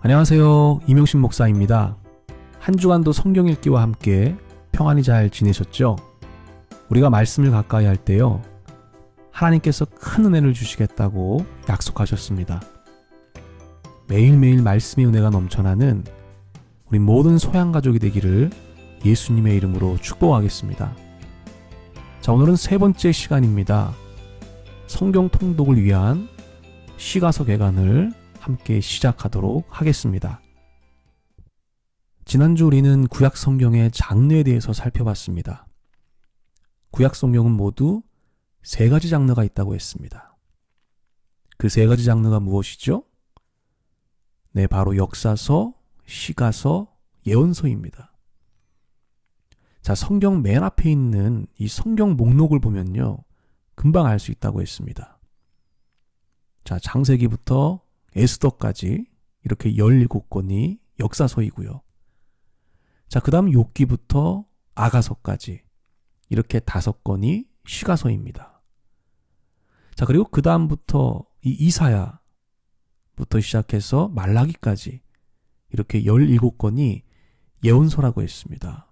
안녕하세요. 이명신 목사입니다. 한 주간도 성경 읽기와 함께 평안히 잘 지내셨죠? 우리가 말씀을 가까이 할 때요, 하나님께서 큰 은혜를 주시겠다고 약속하셨습니다. 매일매일 말씀의 은혜가 넘쳐나는 우리 모든 소양가족이 되기를 예수님의 이름으로 축복하겠습니다. 자, 오늘은 세 번째 시간입니다. 성경 통독을 위한 시가서 개관을 함께 시작하도록 하겠습니다. 지난주 우리는 구약 성경의 장르에 대해서 살펴봤습니다. 구약 성경은 모두 세 가지 장르가 있다고 했습니다. 그 세 가지 장르가 무엇이죠? 네, 바로 역사서, 시가서, 예언서입니다. 자, 성경 맨 앞에 있는 이 성경 목록을 보면요, 금방 알 수 있다고 했습니다. 자, 창세기부터 에스더까지 이렇게 17권이 역사서이고요. 자, 그 다음 욥기부터 아가서까지 이렇게 5권이 시가서입니다. 자, 그리고 그 다음부터 이 이사야부터 시작해서 말라기까지 이렇게 17권이 예언서라고 했습니다.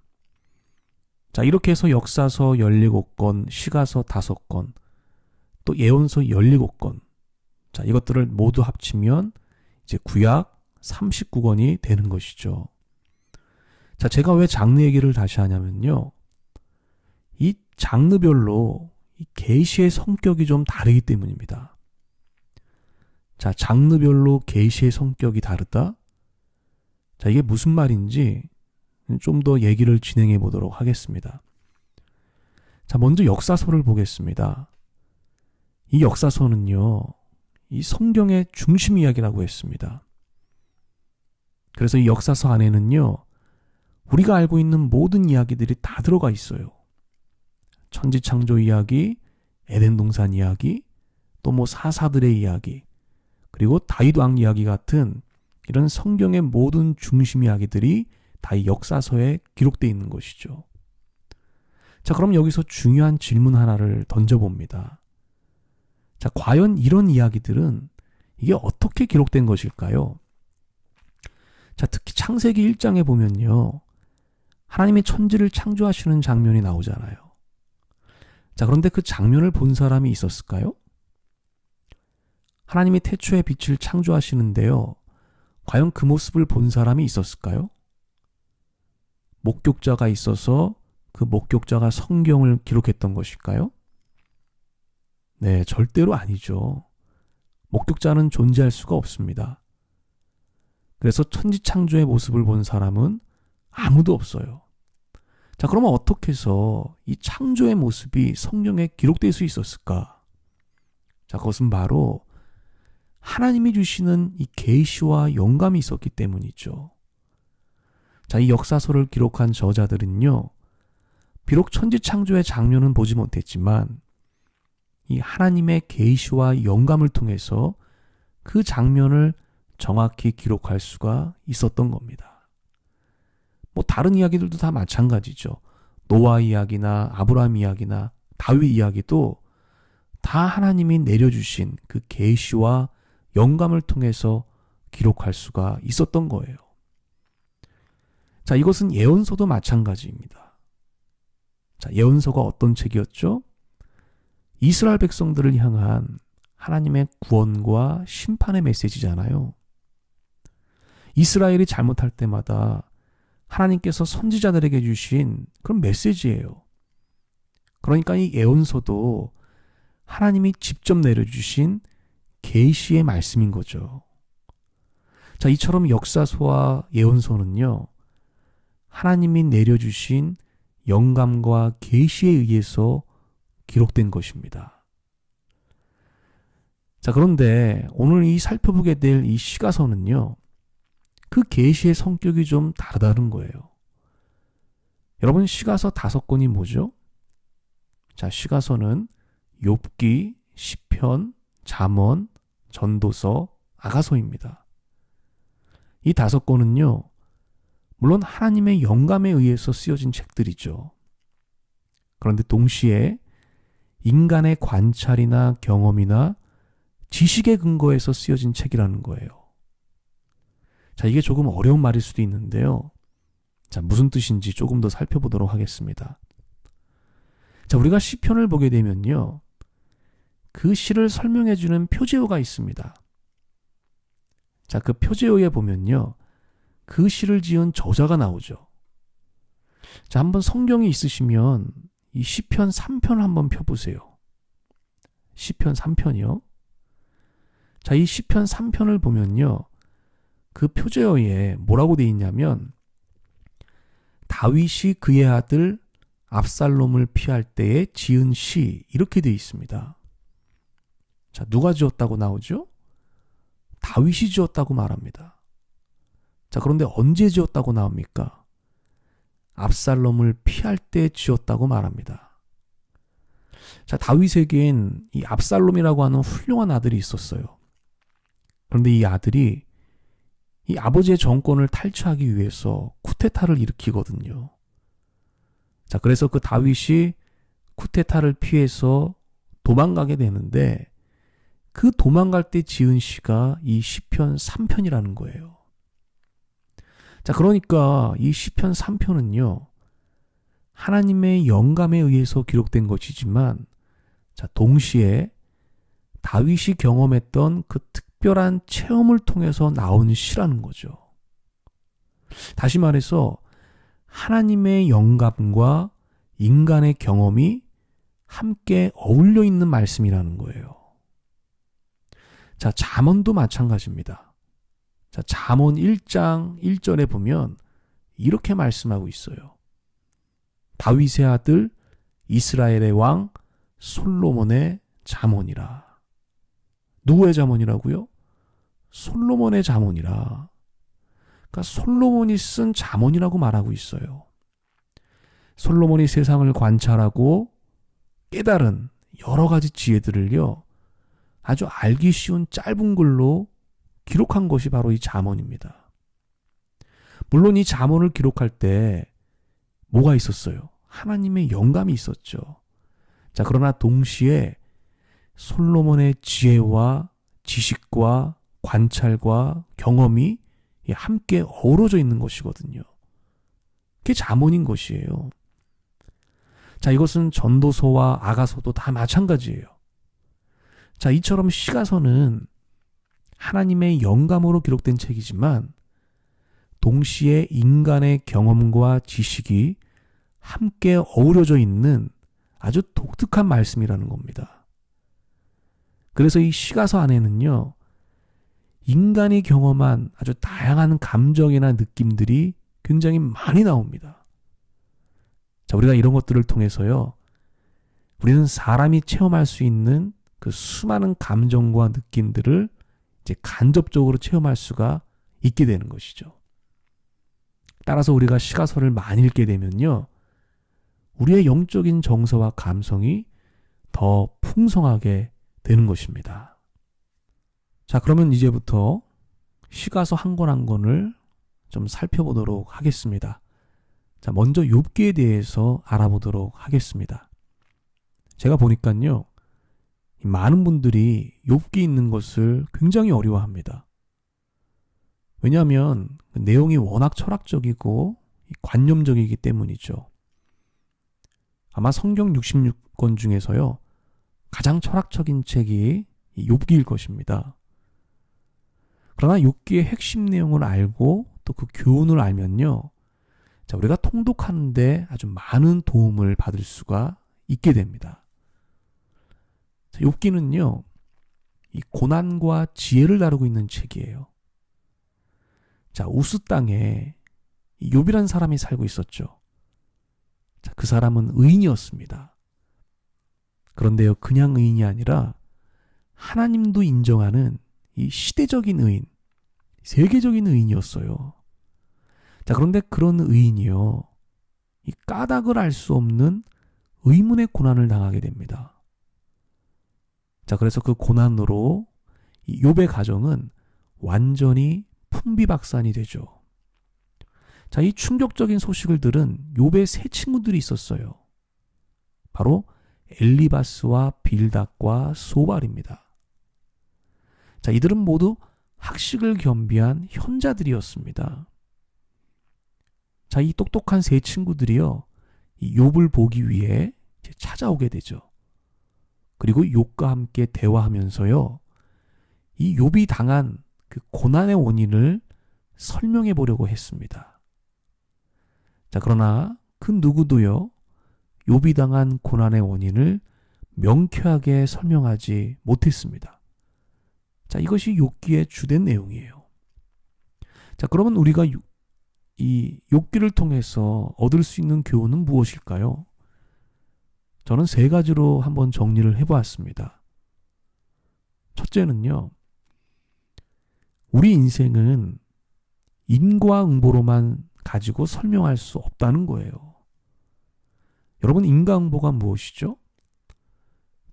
자, 이렇게 해서 역사서 17권, 시가서 5권, 또 예언서 17권. 자, 이것들을 모두 합치면 이제 구약 39권이 되는 것이죠. 자, 제가 왜 장르 얘기를 다시 하냐면요, 이 장르별로 이 계시의 성격이 좀 다르기 때문입니다. 자, 장르별로 계시의 성격이 다르다? 자, 이게 무슨 말인지 좀 더 얘기를 진행해 보도록 하겠습니다. 자, 먼저 역사서를 보겠습니다. 이 역사서는요, 이 성경의 중심 이야기라고 했습니다. 그래서 이 역사서 안에는요, 우리가 알고 있는 모든 이야기들이 다 들어가 있어요. 천지창조 이야기, 에덴 동산 이야기, 또 뭐 사사들의 이야기, 그리고 다윗 왕 이야기 같은 이런 성경의 모든 중심 이야기들이 다 이 역사서에 기록되어 있는 것이죠. 자, 그럼 여기서 중요한 질문 하나를 던져봅니다. 자, 과연 이런 이야기들은 이게 어떻게 기록된 것일까요? 자, 특히 창세기 1장에 보면요, 하나님이 천지를 창조하시는 장면이 나오잖아요. 자, 그런데 그 장면을 본 사람이 있었을까요? 하나님이 태초에 빛을 창조하시는데요, 과연 그 모습을 본 사람이 있었을까요? 목격자가 있어서 그 목격자가 성경을 기록했던 것일까요? 네, 절대로 아니죠. 목격자는 존재할 수가 없습니다. 그래서 천지창조의 모습을 본 사람은 아무도 없어요. 자, 그러면 어떻게 해서 이 창조의 모습이 성경에 기록될 수 있었을까? 자, 그것은 바로 하나님이 주시는 이 계시와 영감이 있었기 때문이죠. 자, 이 역사서를 기록한 저자들은요, 비록 천지창조의 장면은 보지 못했지만 이 하나님의 계시와 영감을 통해서 그 장면을 정확히 기록할 수가 있었던 겁니다. 뭐 다른 이야기들도 다 마찬가지죠. 노아 이야기나 아브라함 이야기나 다윗 이야기도 다 하나님이 내려주신 그 계시와 영감을 통해서 기록할 수가 있었던 거예요. 자, 이것은 예언서도 마찬가지입니다. 자, 예언서가 어떤 책이었죠? 이스라엘 백성들을 향한 하나님의 구원과 심판의 메시지잖아요. 이스라엘이 잘못할 때마다 하나님께서 선지자들에게 주신 그런 메시지예요. 그러니까 이 예언서도 하나님이 직접 내려주신 계시의 말씀인 거죠. 자, 이처럼 역사서와 예언서는요, 하나님이 내려주신 영감과 계시에 의해서 기록된 것입니다. 자, 그런데 오늘 이 살펴보게 될 이 시가서는요, 그 계시의 성격이 좀 다르다는 거예요. 여러분, 시가서 5권이 뭐죠? 자, 시가서는 욥기, 시편, 잠언, 전도서, 아가서입니다. 이 5권은요, 물론 하나님의 영감에 의해서 쓰여진 책들이죠. 그런데 동시에 인간의 관찰이나 경험이나 지식에 근거해서 쓰여진 책이라는 거예요. 자, 이게 조금 어려운 말일 수도 있는데요. 자, 무슨 뜻인지 조금 더 살펴보도록 하겠습니다. 자, 우리가 시편을 보게 되면요, 그 시를 설명해주는 표제어가 있습니다. 자, 그 표제어에 보면요, 그 시를 지은 저자가 나오죠. 자, 한번 성경이 있으시면 이 시편 3편을 한번 펴보세요. 시편 3편이요. 자, 이 시편 3편을 보면요, 그 표제어에 뭐라고 돼 있냐면, 다윗이 그의 아들 압살롬을 피할 때에 지은 시, 이렇게 돼 있습니다. 자, 누가 지었다고 나오죠? 다윗이 지었다고 말합니다. 자, 그런데 언제 지었다고 나옵니까? 압살롬을 피할 때 지었다고 말합니다. 자, 다윗에겐 이 압살롬이라고 하는 훌륭한 아들이 있었어요. 그런데 이 아들이 이 아버지의 정권을 탈취하기 위해서 쿠데타를 일으키거든요. 자, 그래서 그 다윗이 쿠데타를 피해서 도망가게 되는데, 그 도망갈 때 지은 시가 이 시편 3편이라는 거예요. 자, 그러니까 이 시편 3편은요, 하나님의 영감에 의해서 기록된 것이지만, 자, 동시에 다윗이 경험했던 그 특별한 체험을 통해서 나온 시라는 거죠. 다시 말해서 하나님의 영감과 인간의 경험이 함께 어울려 있는 말씀이라는 거예요. 자, 잠언도 마찬가지입니다. 자, 잠언 1장 1절에 보면 이렇게 말씀하고 있어요. 다윗의 아들 이스라엘의 왕 솔로몬의 잠언이라. 누구의 잠언이라고요? 솔로몬의 잠언이라. 그러니까 솔로몬이 쓴 잠언이라고 말하고 있어요. 솔로몬이 세상을 관찰하고 깨달은 여러 가지 지혜들을요, 아주 알기 쉬운 짧은 글로 기록한 것이 바로 이 잠언입니다. 물론 이 잠언을 기록할 때 뭐가 있었어요? 하나님의 영감이 있었죠. 자, 그러나 동시에 솔로몬의 지혜와 지식과 관찰과 경험이 함께 어우러져 있는 것이거든요. 그게 잠언인 것이에요. 자, 이것은 전도서와 아가서도 다 마찬가지예요. 자, 이처럼 시가서는 하나님의 영감으로 기록된 책이지만 동시에 인간의 경험과 지식이 함께 어우러져 있는 아주 독특한 말씀이라는 겁니다. 그래서 이 시가서 안에는요, 인간이 경험한 아주 다양한 감정이나 느낌들이 굉장히 많이 나옵니다. 자, 우리가 이런 것들을 통해서요, 우리는 사람이 체험할 수 있는 그 수많은 감정과 느낌들을 이제 간접적으로 체험할 수가 있게 되는 것이죠. 따라서 우리가 시가서를 많이 읽게 되면요, 우리의 영적인 정서와 감성이 더 풍성하게 되는 것입니다. 자, 그러면 이제부터 시가서 한 권 한 권을 좀 살펴보도록 하겠습니다. 자, 먼저 욥기에 대해서 알아보도록 하겠습니다. 제가 보니까요, 많은 분들이 욥기 읽는 것을 굉장히 어려워합니다. 왜냐하면 그 내용이 워낙 철학적이고 관념적이기 때문이죠. 아마 성경 66권 중에서요, 가장 철학적인 책이 이 욥기일 것입니다. 그러나 욥기의 핵심 내용을 알고 또 그 교훈을 알면요, 자, 우리가 통독하는데 아주 많은 도움을 받을 수가 있게 됩니다. 자, 욥기는요, 이 고난과 지혜를 다루고 있는 책이에요. 자, 우스 땅에 욥이라는 사람이 살고 있었죠. 자, 그 사람은 의인이었습니다. 그런데요, 그냥 의인이 아니라 하나님도 인정하는 이 시대적인 의인, 세계적인 의인이었어요. 자, 그런데 그런 의인이요, 이 까닭을 알 수 없는 의문의 고난을 당하게 됩니다. 자, 그래서 그 고난으로 이 욥의 가정은 완전히 풍비박산이 되죠. 자, 이 충격적인 소식을 들은 욥의 세 친구들이 있었어요. 바로 엘리바스와 빌닷과 소발입니다. 자, 이들은 모두 학식을 겸비한 현자들이었습니다. 자, 이 똑똑한 세 친구들이요, 이 욥을 보기 위해 이제 찾아오게 되죠. 그리고 욥과 함께 대화하면서요, 이 욥이 당한 그 고난의 원인을 설명해 보려고 했습니다. 자, 그러나 그 누구도요, 욥이 당한 고난의 원인을 명쾌하게 설명하지 못했습니다. 자, 이것이 욥기의 주된 내용이에요. 자, 그러면 우리가 이 욥기를 통해서 얻을 수 있는 교훈은 무엇일까요? 저는 세 가지로 한번 정리를 해보았습니다. 첫째는요, 우리 인생은 인과응보로만 가지고 설명할 수 없다는 거예요. 여러분, 인과응보가 무엇이죠?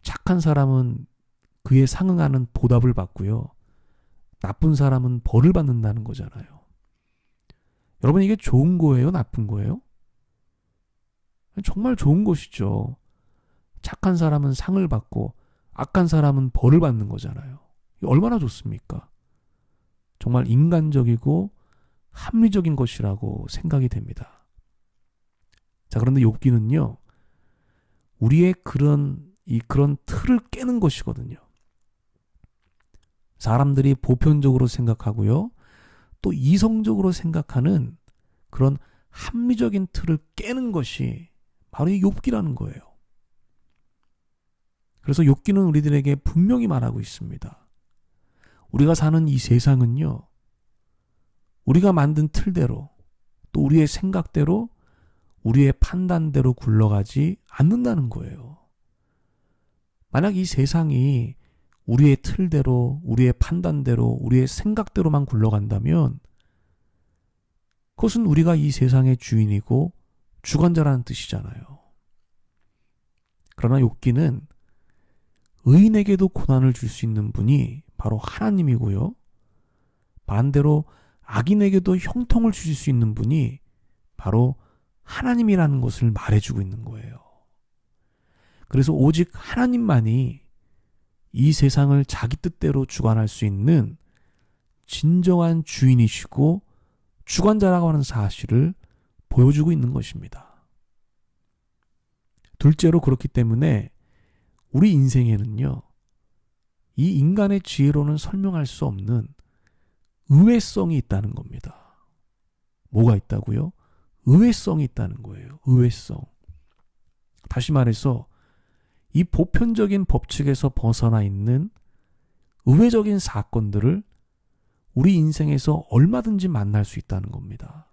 착한 사람은 그에 상응하는 보답을 받고요, 나쁜 사람은 벌을 받는다는 거잖아요. 여러분, 이게 좋은 거예요? 나쁜 거예요? 정말 좋은 것이죠. 착한 사람은 상을 받고 악한 사람은 벌을 받는 거잖아요. 이게 얼마나 좋습니까? 정말 인간적이고 합리적인 것이라고 생각이 됩니다. 자, 그런데 욥기는요, 우리의 그런 틀을 깨는 것이거든요. 사람들이 보편적으로 생각하고요, 또 이성적으로 생각하는 그런 합리적인 틀을 깨는 것이 바로 이 욥기라는 거예요. 그래서 욥기는 우리들에게 분명히 말하고 있습니다. 우리가 사는 이 세상은요, 우리가 만든 틀대로, 또 우리의 생각대로, 우리의 판단대로 굴러가지 않는다는 거예요. 만약 이 세상이 우리의 틀대로, 우리의 판단대로, 우리의 생각대로만 굴러간다면 그것은 우리가 이 세상의 주인이고 주관자라는 뜻이잖아요. 그러나 욥기는 의인에게도 고난을 줄 수 있는 분이 바로 하나님이고요, 반대로 악인에게도 형통을 주실 수 있는 분이 바로 하나님이라는 것을 말해주고 있는 거예요. 그래서 오직 하나님만이 이 세상을 자기 뜻대로 주관할 수 있는 진정한 주인이시고 주관자라고 하는 사실을 보여주고 있는 것입니다. 둘째로, 그렇기 때문에 우리 인생에는요, 이 인간의 지혜로는 설명할 수 없는 의외성이 있다는 겁니다. 뭐가 있다고요? 의외성이 있다는 거예요. 의외성. 다시 말해서 이 보편적인 법칙에서 벗어나 있는 의외적인 사건들을 우리 인생에서 얼마든지 만날 수 있다는 겁니다.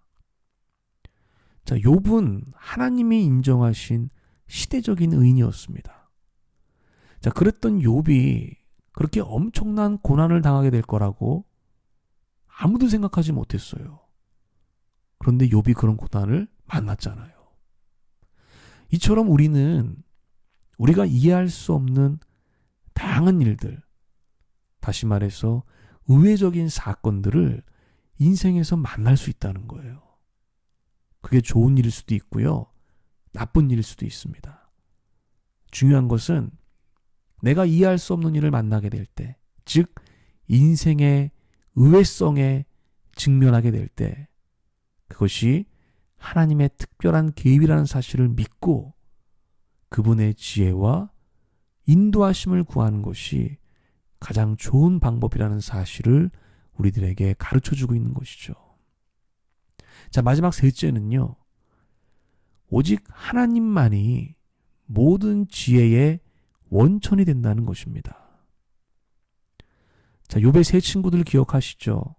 자, 욥은 하나님이 인정하신 시대적인 의인이었습니다. 자, 그랬던 욥이 그렇게 엄청난 고난을 당하게 될 거라고 아무도 생각하지 못했어요. 그런데 욥이 그런 고난을 만났잖아요. 이처럼 우리는 우리가 이해할 수 없는 다양한 일들, 다시 말해서 의외적인 사건들을 인생에서 만날 수 있다는 거예요. 그게 좋은 일일 수도 있고요, 나쁜 일일 수도 있습니다. 중요한 것은 내가 이해할 수 없는 일을 만나게 될 때, 즉 인생의 의외성에 직면하게 될 때, 그것이 하나님의 특별한 계획이라는 사실을 믿고 그분의 지혜와 인도하심을 구하는 것이 가장 좋은 방법이라는 사실을 우리들에게 가르쳐주고 있는 것이죠. 자, 마지막 셋째는요, 오직 하나님만이 모든 지혜의 원천이 된다는 것입니다. 자, 욥의 세 친구들 기억하시죠?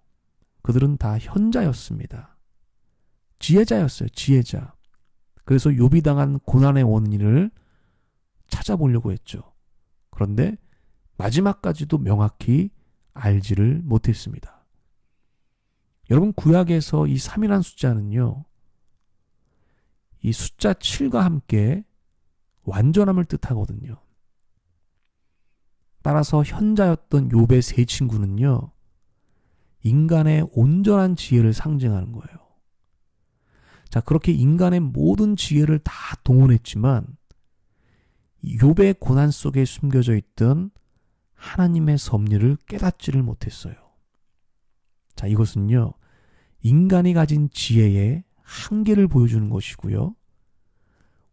그들은 다 현자였습니다. 지혜자였어요. 지혜자. 그래서 욥이 당한 고난의 원인을 찾아보려고 했죠. 그런데 마지막까지도 명확히 알지를 못했습니다. 여러분, 구약에서 이 3이라는 숫자는요, 이 숫자 7과 함께 완전함을 뜻하거든요. 따라서 현자였던 욥의 세 친구는요, 인간의 온전한 지혜를 상징하는 거예요. 자, 그렇게 인간의 모든 지혜를 다 동원했지만 욥의 고난 속에 숨겨져 있던 하나님의 섭리를 깨닫지를 못했어요. 자, 이것은요, 인간이 가진 지혜의 한계를 보여주는 것이고요.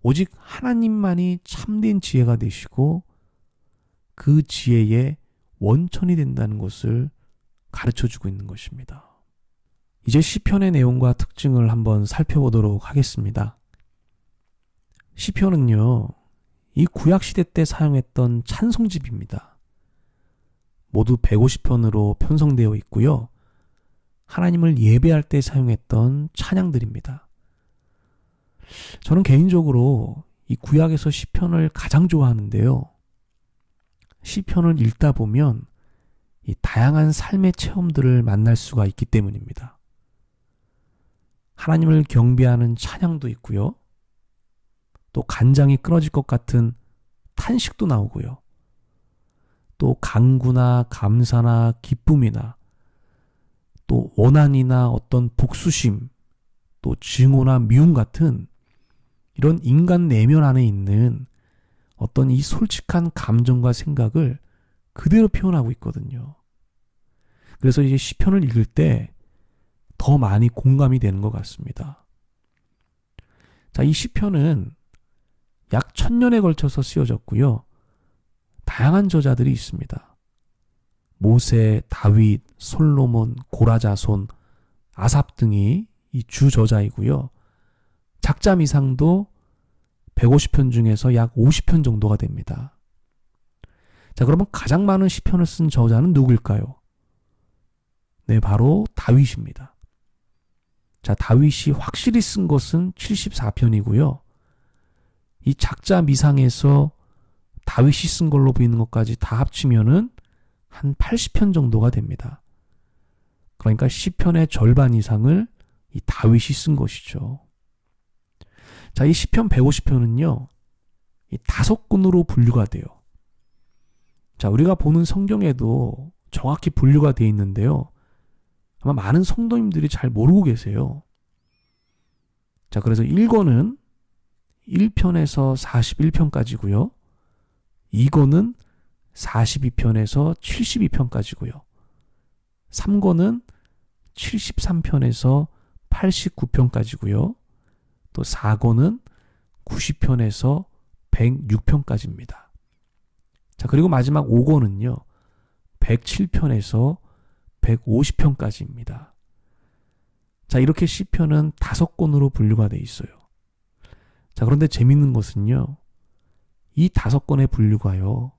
오직 하나님만이 참된 지혜가 되시고 그 지혜의 원천이 된다는 것을 가르쳐주고 있는 것입니다. 이제 시편의 내용과 특징을 한번 살펴보도록 하겠습니다. 시편은요, 이 구약시대 때 사용했던 찬송집입니다. 모두 150편으로 편성되어 있고요. 하나님을 예배할 때 사용했던 찬양들입니다. 저는 개인적으로 이 구약에서 시편을 가장 좋아하는데요. 시편을 읽다 보면 이 다양한 삶의 체험들을 만날 수가 있기 때문입니다. 하나님을 경배하는 찬양도 있고요. 또 간장이 끊어질 것 같은 탄식도 나오고요. 또 강구나 감사나 기쁨이나 또 원한이나 어떤 복수심, 또 증오나 미움 같은 이런 인간 내면 안에 있는 어떤 이 솔직한 감정과 생각을 그대로 표현하고 있거든요. 그래서 이제 시편을 읽을 때 더 많이 공감이 되는 것 같습니다. 자, 이 시편은 약 1000년에 걸쳐서 쓰여졌고요. 다양한 저자들이 있습니다. 모세, 다윗, 솔로몬, 고라자손, 아삽 등이 이 주 저자이고요. 작자 미상도 150편 중에서 약 50편 정도가 됩니다. 자, 그러면 가장 많은 시편을 쓴 저자는 누구일까요? 네, 바로 다윗입니다. 자, 다윗이 확실히 쓴 것은 74편이고요. 이 작자 미상에서 다윗이 쓴 걸로 보이는 것까지 다 합치면은 한 80편 정도가 됩니다. 그러니까 시편의 절반 이상을 이 다윗이 쓴 것이죠. 자, 이 시편 150편은요, 이 5권으로 분류가 돼요. 자, 우리가 보는 성경에도 정확히 분류가 되어 있는데요. 아마 많은 성도님들이 잘 모르고 계세요. 자, 그래서 1권은 1편에서 41편까지고요. 2권은 42편에서 72편까지고요. 3권은 73편에서 89편까지고요. 또 4권은 90편에서 106편까지입니다. 자, 그리고 마지막 5권은요. 107편에서 150편까지입니다. 자, 이렇게 시편은 5권으로 분류가 되어 있어요. 자, 그런데 재밌는 것은요. 이 5권의 분류가요.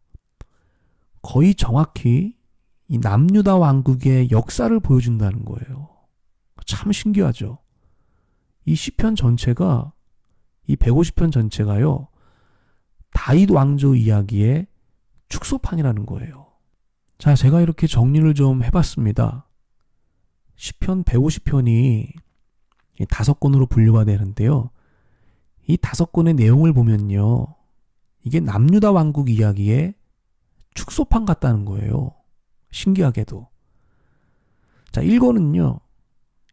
거의 정확히 이 남유다 왕국의 역사를 보여준다는 거예요. 참 신기하죠. 이 시편 전체가, 이 150편 전체가요. 다윗 왕조 이야기의 축소판이라는 거예요. 자, 제가 이렇게 정리를 좀 해봤습니다. 시편 150편이 5권으로 분류가 되는데요. 이 5권의 내용을 보면요. 이게 남유다 왕국 이야기의 축소판 같다는 거예요. 신기하게도. 자, 1권은요.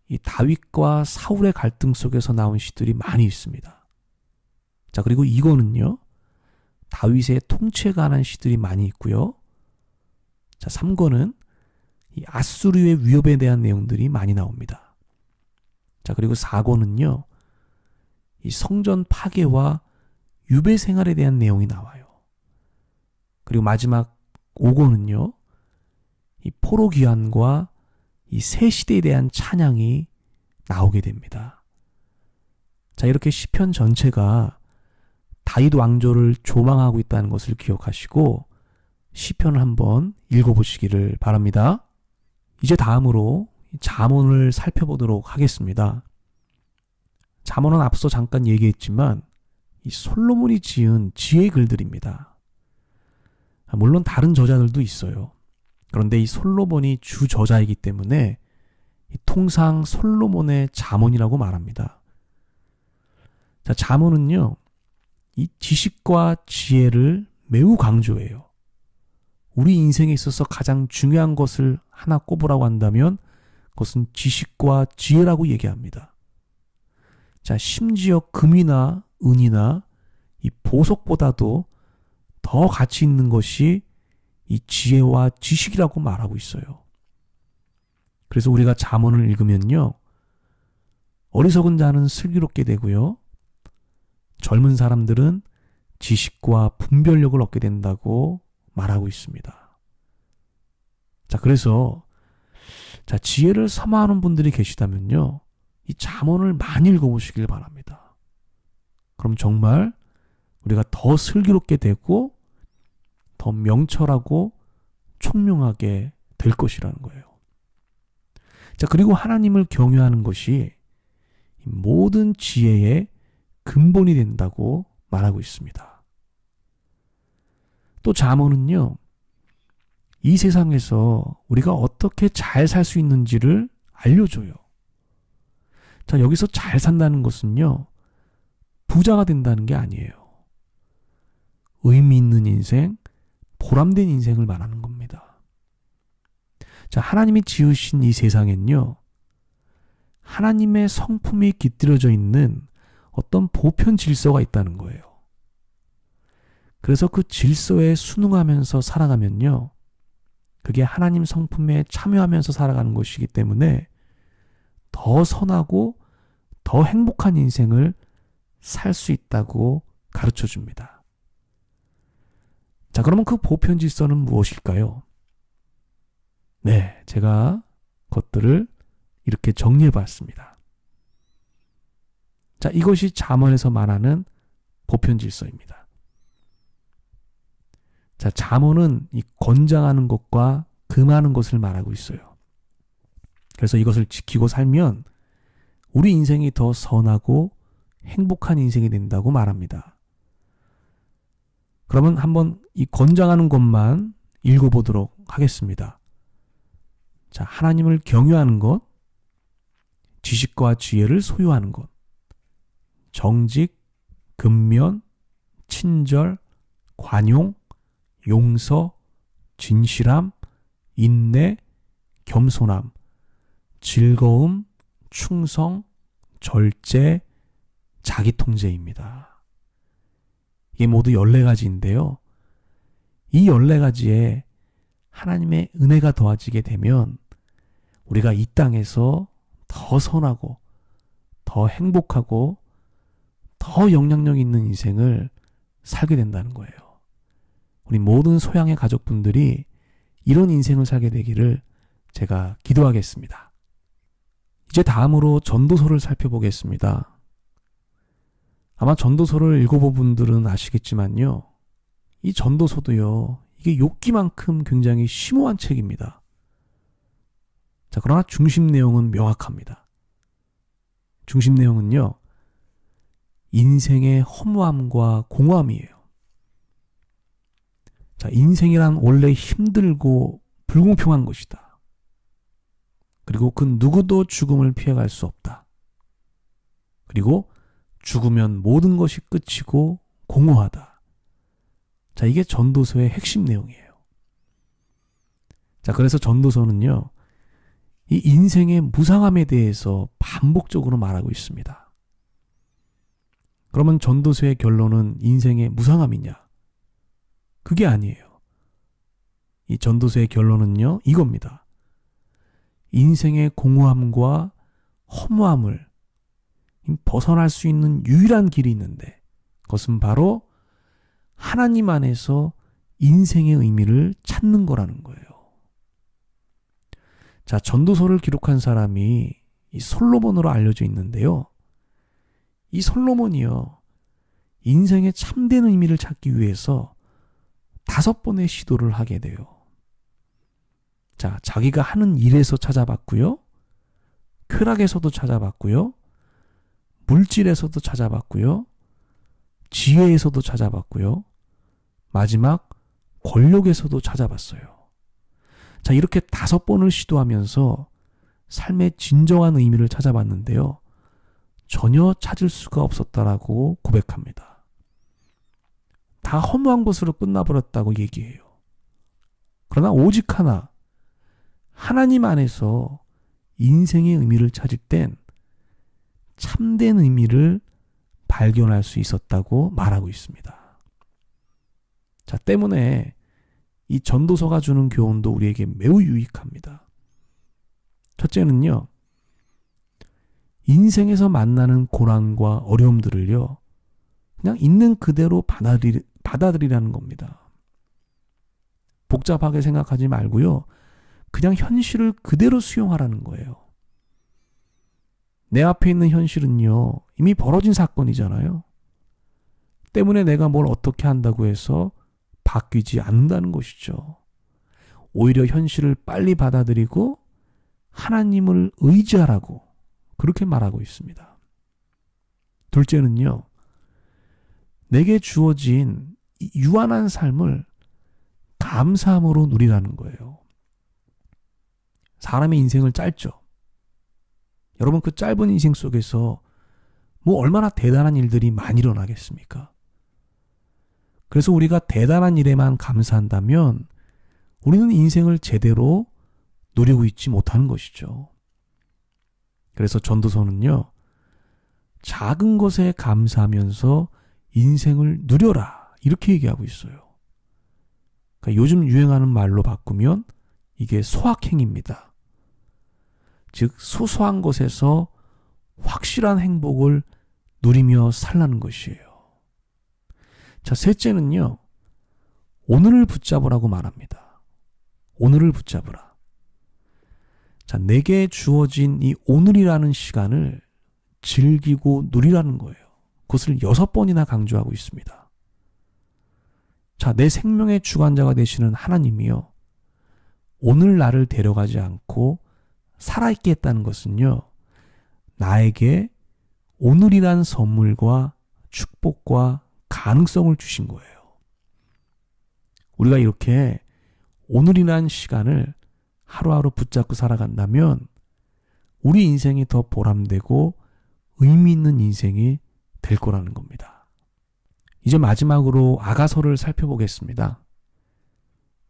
이 다윗과 사울의 갈등 속에서 나온 시들이 많이 있습니다. 자, 그리고 2권은요. 다윗의 통치에 관한 시들이 많이 있고요. 자, 3권은 이 아수르의 위협에 대한 내용들이 많이 나옵니다. 자, 그리고 4권은요. 이 성전 파괴와 유배 생활에 대한 내용이 나와요. 그리고 마지막 5권은요. 이 포로 귀환과 이 새 시대에 대한 찬양이 나오게 됩니다. 자, 이렇게 시편 전체가 다윗 왕조를 조망하고 있다는 것을 기억하시고 시편을 한번 읽어보시기를 바랍니다. 이제 다음으로 잠언을 살펴보도록 하겠습니다. 잠언은 앞서 잠깐 얘기했지만 이 솔로몬이 지은 지혜 글들입니다. 물론 다른 저자들도 있어요. 그런데 이 솔로몬이 주 저자이기 때문에 통상 솔로몬의 잠언이라고 말합니다. 자, 잠언은요, 이 지식과 지혜를 매우 강조해요. 우리 인생에 있어서 가장 중요한 것을 하나 꼽으라고 한다면 그것은 지식과 지혜라고 얘기합니다. 자, 심지어 금이나 은이나 이 보석보다도 더 가치 있는 것이 이 지혜와 지식이라고 말하고 있어요. 그래서 우리가 잠언을 읽으면요, 어리석은 자는 슬기롭게 되고요, 젊은 사람들은 지식과 분별력을 얻게 된다고 말하고 있습니다. 자, 그래서 지혜를 사모하는 분들이 계시다면요, 이 잠언을 많이 읽어보시길 바랍니다. 그럼 정말 우리가 더 슬기롭게 되고 더 명철하고 총명하게 될 것이라는 거예요. 자, 그리고 하나님을 경외하는 것이 모든 지혜의 근본이 된다고 말하고 있습니다. 또 잠언은요, 이 세상에서 우리가 어떻게 잘 살 수 있는지를 알려줘요. 자, 여기서 잘 산다는 것은요, 부자가 된다는 게 아니에요. 의미 있는 인생, 보람된 인생을 말하는 겁니다. 자, 하나님이 지으신 이 세상엔요, 하나님의 성품이 깃들여져 있는 어떤 보편 질서가 있다는 거예요. 그래서 그 질서에 순응하면서 살아가면요, 그게 하나님 성품에 참여하면서 살아가는 것이기 때문에 더 선하고 더 행복한 인생을 살 수 있다고 가르쳐 줍니다. 자, 그러면 그 보편 질서는 무엇일까요? 네, 제가 것들을 이렇게 정리해 봤습니다. 자, 이것이 잠언에서 말하는 보편 질서입니다. 자, 잠언은 이 권장하는 것과 금하는 것을 말하고 있어요. 그래서 이것을 지키고 살면 우리 인생이 더 선하고 행복한 인생이 된다고 말합니다. 그러면 한번 이 권장하는 것만 읽어보도록 하겠습니다. 자, 하나님을 경외하는 것, 지식과 지혜를 소유하는 것, 정직, 근면, 친절, 관용, 용서, 진실함, 인내, 겸손함, 즐거움, 충성, 절제, 자기통제입니다. 이게 모두 14가지인데요. 이 14가지에 하나님의 은혜가 더해지게 되면 우리가 이 땅에서 더 선하고 더 행복하고 더 영향력 있는 인생을 살게 된다는 거예요. 우리 모든 소양의 가족분들이 이런 인생을 살게 되기를 제가 기도하겠습니다. 이제 다음으로 전도서를 살펴보겠습니다. 아마 전도서를 읽어본 분들은 아시겠지만요, 이 전도서도요, 이게 욥기만큼 굉장히 심오한 책입니다. 자, 그러나 중심 내용은 명확합니다. 중심 내용은요, 인생의 허무함과 공허함이에요. 자, 인생이란 원래 힘들고 불공평한 것이다. 그리고 그 누구도 죽음을 피해갈 수 없다. 그리고 죽으면 모든 것이 끝이고 공허하다. 자, 이게 전도서의 핵심 내용이에요. 자, 그래서 전도서는요, 이 인생의 무상함에 대해서 반복적으로 말하고 있습니다. 그러면 전도서의 결론은 인생의 무상함이냐? 그게 아니에요. 이 전도서의 결론은요, 이겁니다. 인생의 공허함과 허무함을 벗어날 수 있는 유일한 길이 있는데, 그것은 바로 하나님 안에서 인생의 의미를 찾는 거라는 거예요. 자, 전도서를 기록한 사람이 이 솔로몬으로 알려져 있는데요. 이 솔로몬이요, 인생의 참된 의미를 찾기 위해서 5번의 시도를 하게 돼요. 자, 자기가 하는 일에서 찾아봤고요, 쾌락에서도 찾아봤고요, 물질에서도 찾아봤고요, 지혜에서도 찾아봤고요, 마지막 권력에서도 찾아봤어요. 자, 이렇게 5번을 시도하면서 삶의 진정한 의미를 찾아봤는데요, 전혀 찾을 수가 없었다라고 고백합니다. 다 허무한 것으로 끝나버렸다고 얘기해요. 그러나 오직 하나, 하나님 안에서 인생의 의미를 찾을 땐 참된 의미를 발견할 수 있었다고 말하고 있습니다. 자, 때문에 이 전도서가 주는 교훈도 우리에게 매우 유익합니다. 첫째는요, 인생에서 만나는 고난과 어려움들을요, 그냥 있는 그대로 받아들이라는 겁니다. 복잡하게 생각하지 말고요, 그냥 현실을 그대로 수용하라는 거예요. 내 앞에 있는 현실은요, 이미 벌어진 사건이잖아요. 때문에 내가 뭘 어떻게 한다고 해서 바뀌지 않는다는 것이죠. 오히려 현실을 빨리 받아들이고 하나님을 의지하라고 그렇게 말하고 있습니다. 둘째는요, 내게 주어진 이 유한한 삶을 감사함으로 누리라는 거예요. 사람의 인생을 짧죠. 여러분, 그 짧은 인생 속에서 뭐 얼마나 대단한 일들이 많이 일어나겠습니까? 그래서 우리가 대단한 일에만 감사한다면 우리는 인생을 제대로 누리고 있지 못하는 것이죠. 그래서 전도서는요, 작은 것에 감사하면서 인생을 누려라, 이렇게 얘기하고 있어요. 그러니까 요즘 유행하는 말로 바꾸면 이게 소확행입니다. 즉, 소소한 것에서 확실한 행복을 누리며 살라는 것이에요. 자, 셋째는요, 오늘을 붙잡으라고 말합니다. 오늘을 붙잡으라. 자, 내게 주어진 이 오늘이라는 시간을 즐기고 누리라는 거예요. 그것을 6번이나 강조하고 있습니다. 자, 내 생명의 주관자가 되시는 하나님이요, 오늘 나를 데려가지 않고 살아있게 했다는 것은요, 나에게 오늘이란 선물과 축복과 가능성을 주신 거예요. 우리가 이렇게 오늘이란 시간을 하루하루 붙잡고 살아간다면 우리 인생이 더 보람되고 의미 있는 인생이 될 거라는 겁니다. 이제 마지막으로 아가서를 살펴보겠습니다.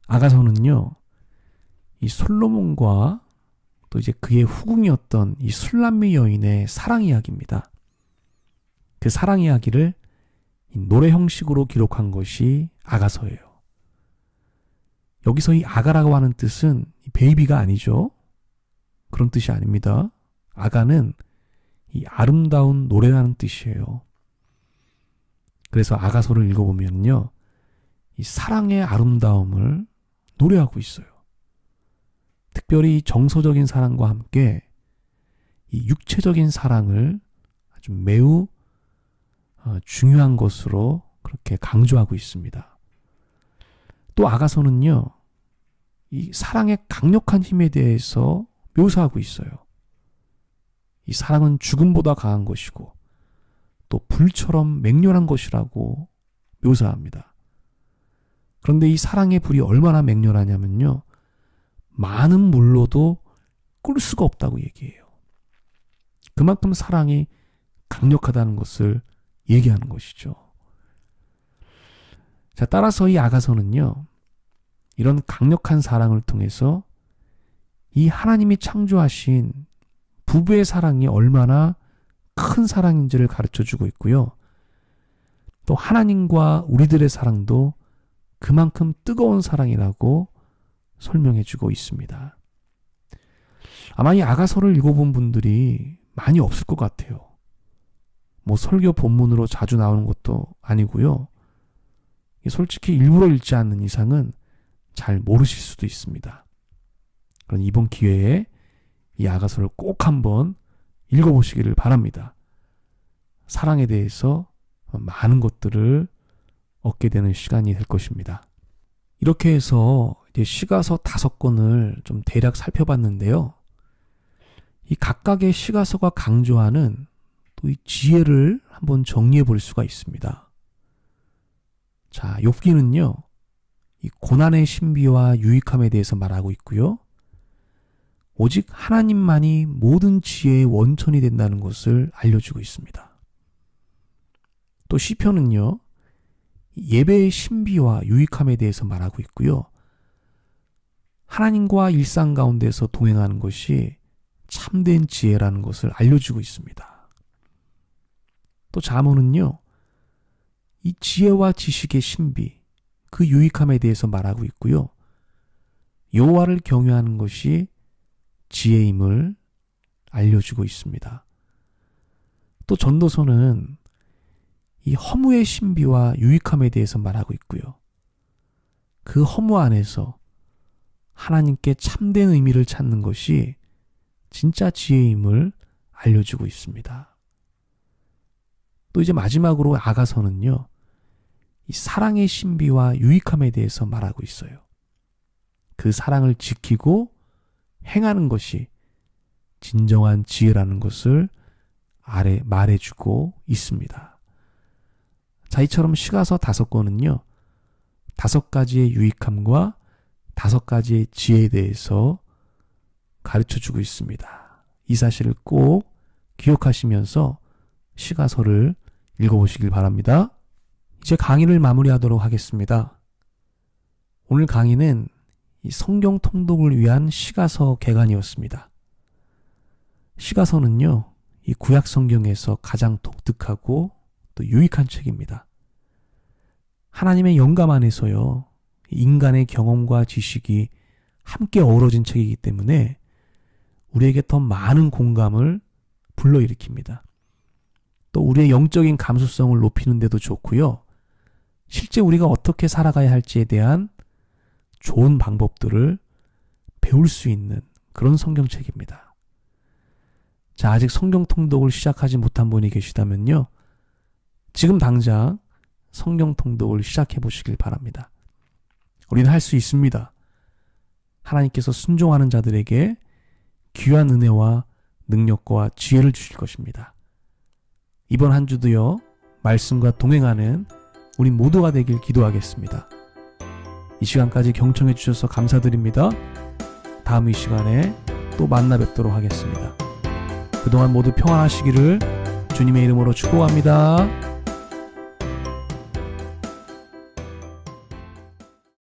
아가서는요, 이 솔로몬과 또 이제 그의 후궁이었던 이 술람미 여인의 사랑 이야기입니다. 그 사랑 이야기를 노래 형식으로 기록한 것이 아가서예요. 여기서 이 아가라고 하는 뜻은 베이비가 아니죠. 그런 뜻이 아닙니다. 아가는 이 아름다운 노래라는 뜻이에요. 그래서 아가서를 읽어보면요, 이 사랑의 아름다움을 노래하고 있어요. 특별히 정서적인 사랑과 함께 이 육체적인 사랑을 아주 매우 중요한 것으로 그렇게 강조하고 있습니다. 또 아가서는요, 이 사랑의 강력한 힘에 대해서 묘사하고 있어요. 이 사랑은 죽음보다 강한 것이고 또 불처럼 맹렬한 것이라고 묘사합니다. 그런데 이 사랑의 불이 얼마나 맹렬하냐면요, 많은 물로도 끌 수가 없다고 얘기해요. 그만큼 사랑이 강력하다는 것을 얘기하는 것이죠. 자, 따라서 이 아가서는요, 이런 강력한 사랑을 통해서 이 하나님이 창조하신 부부의 사랑이 얼마나 큰 사랑인지를 가르쳐주고 있고요. 또 하나님과 우리들의 사랑도 그만큼 뜨거운 사랑이라고 설명해주고 있습니다. 아마 이 아가서를 읽어본 분들이 많이 없을 것 같아요. 뭐 설교 본문으로 자주 나오는 것도 아니고요. 솔직히 일부러 읽지 않는 이상은 잘 모르실 수도 있습니다. 그럼 이번 기회에 이 아가서를 꼭 한번 읽어보시기를 바랍니다. 사랑에 대해서 많은 것들을 얻게 되는 시간이 될 것입니다. 이렇게 해서 이제 시가서 5권을 좀 대략 살펴봤는데요. 이 각각의 시가서가 강조하는 또 이 지혜를 한번 정리해 볼 수가 있습니다. 자, 욥기는요, 이 고난의 신비와 유익함에 대해서 말하고 있고요. 오직 하나님만이 모든 지혜의 원천이 된다는 것을 알려주고 있습니다. 또 시편은요, 예배의 신비와 유익함에 대해서 말하고 있고요. 하나님과 일상 가운데서 동행하는 것이 참된 지혜라는 것을 알려주고 있습니다. 또 잠언은요, 이 지혜와 지식의 신비, 그 유익함에 대해서 말하고 있고요. 여호와를 경외하는 것이 지혜임을 알려주고 있습니다. 또 전도서는 이 허무의 신비와 유익함에 대해서 말하고 있고요. 그 허무 안에서 하나님께 참된 의미를 찾는 것이 진짜 지혜임을 알려주고 있습니다. 또 이제 마지막으로 아가서는요, 이 사랑의 신비와 유익함에 대해서 말하고 있어요. 그 사랑을 지키고 행하는 것이 진정한 지혜라는 것을 말해주고 있습니다. 자, 이처럼 시가서 5권은요, 5가지의 유익함과 5가지의 지혜에 대해서 가르쳐주고 있습니다. 이 사실을 꼭 기억하시면서 시가서를 읽어보시길 바랍니다. 이제 강의를 마무리하도록 하겠습니다. 오늘 강의는 이 성경 통독을 위한 시가서 개관이었습니다. 시가서는요, 이 구약 성경에서 가장 독특하고 또 유익한 책입니다. 하나님의 영감 안에서요, 인간의 경험과 지식이 함께 어우러진 책이기 때문에 우리에게 더 많은 공감을 불러일으킵니다. 또 우리의 영적인 감수성을 높이는 데도 좋고요. 실제 우리가 어떻게 살아가야 할지에 대한 좋은 방법들을 배울 수 있는 그런 성경책입니다. 자, 아직 성경 통독을 시작하지 못한 분이 계시다면요, 지금 당장 성경 통독을 시작해 보시길 바랍니다. 우리는 할 수 있습니다. 하나님께서 순종하는 자들에게 귀한 은혜와 능력과 지혜를 주실 것입니다. 이번 한 주도요, 말씀과 동행하는 우리 모두가 되길 기도하겠습니다. 이 시간까지 경청해 주셔서 감사드립니다. 다음 이 시간에 또 만나 뵙도록 하겠습니다. 그동안 모두 평안하시기를 주님의 이름으로 축복합니다.